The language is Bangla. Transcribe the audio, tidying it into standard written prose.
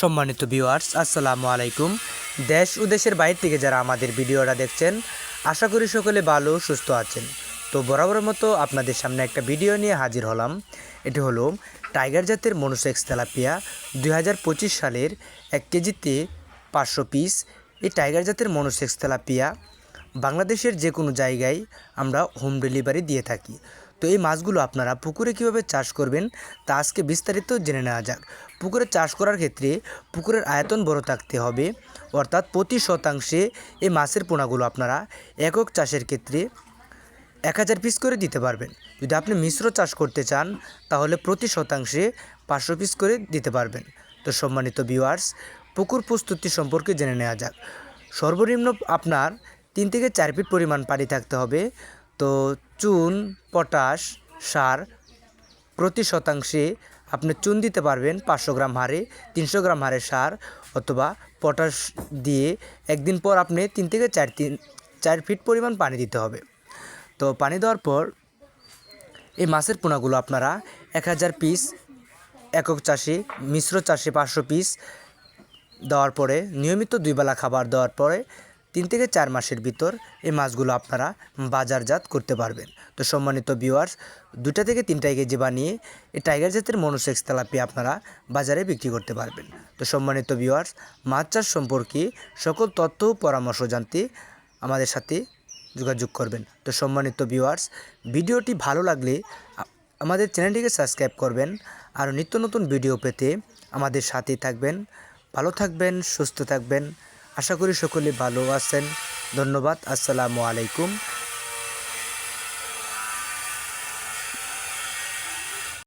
সম্মানিত ভিউয়ার্স, আসসালামু আলাইকুম। দেশ ও দেশের বাইরে থেকে যারা আমাদের ভিডিওটা দেখছেন, আশা করি সকলে ভালো সুস্থ আছেন। তো বরাবরের মতো আপনাদের সামনে একটা ভিডিও নিয়ে হাজির হলাম। এটি হলো টাইগার জাতের মনোসেক্স তেলাপিয়া 2025 সালের 1 কেজিতে 500 পিস। এই টাইগার জাতের মনোসেক্স তেলাপিয়া বাংলাদেশের যে কোনো জায়গায় আমরা হোম ডেলিভারি দিয়ে থাকি। তো এই মাছগুলো আপনারা পুকুরে কীভাবে চাষ করবেন তা আজকে বিস্তারিত জেনে নেওয়া যাক। পুকুরে চাষ করার ক্ষেত্রে পুকুরের আয়তন বড় থাকতে হবে, অর্থাৎ প্রতি শতাংশে এই মাছের পোনাগুলো আপনারা একক চাষের ক্ষেত্রে 1000 পিস করে দিতে পারবেন। যদি আপনি মিশ্র চাষ করতে চান তাহলে প্রতি শতাংশে 500 পিস করে দিতে পারবেন। তো সম্মানিত ভিউয়ার্স, পুকুর প্রস্তুতি সম্পর্কে জেনে নেওয়া যাক। সর্বনিম্ন আপনার 3 থেকে 4 ফিট পরিমাণ পানি থাকতে হবে। তো চুন, পটাশ, সার প্রতি শতাংশে আপনি চুন দিতে পারবেন 500 গ্রাম হারে, 300 গ্রাম হারে সার অথবা পটাশ দিয়ে একদিন পর আপনি 3 থেকে 4 ফিট পরিমাণ পানি দিতে হবে। তো পানি দেওয়ার পর এই মাছের পোনাগুলো আপনারা 1000 পিস একক চাষে, মিশ্র চাষে 500 পিস দেওয়ার পরে নিয়মিত 2 বেলা খাবার দেওয়ার পরে 3 থেকে 4 মাসের ভিতর এই মাছগুলো আপনারা বাজারজাত করতে পারবেন। তো সম্মানিত ভিউয়ার্স, 2টা থেকে 3টা কেজি বানিয়ে এই টাইগার জাতের মনোসেক্স তেলাপিয়া আপনারা বাজারে বিক্রি করতে পারবেন। তো সম্মানিত ভিউয়ার্স, মাছ চাষ সম্পর্কে সকল তথ্য ও পরামর্শ জানতে আমাদের সাথে যোগাযোগ করবেন। তো সম্মানিত ভিউয়ার্স, ভিডিওটি ভালো লাগলে আমাদের চ্যানেলটিকে সাবস্ক্রাইব করবেন। আর নিত্য নতুন ভিডিও পেতে আমাদের সাথেই থাকবেন। ভালো থাকবেন, সুস্থ থাকবেন। আশা করি সকলে ভালো আছেন। ধন্যবাদ। আসসালামু আলাইকুম।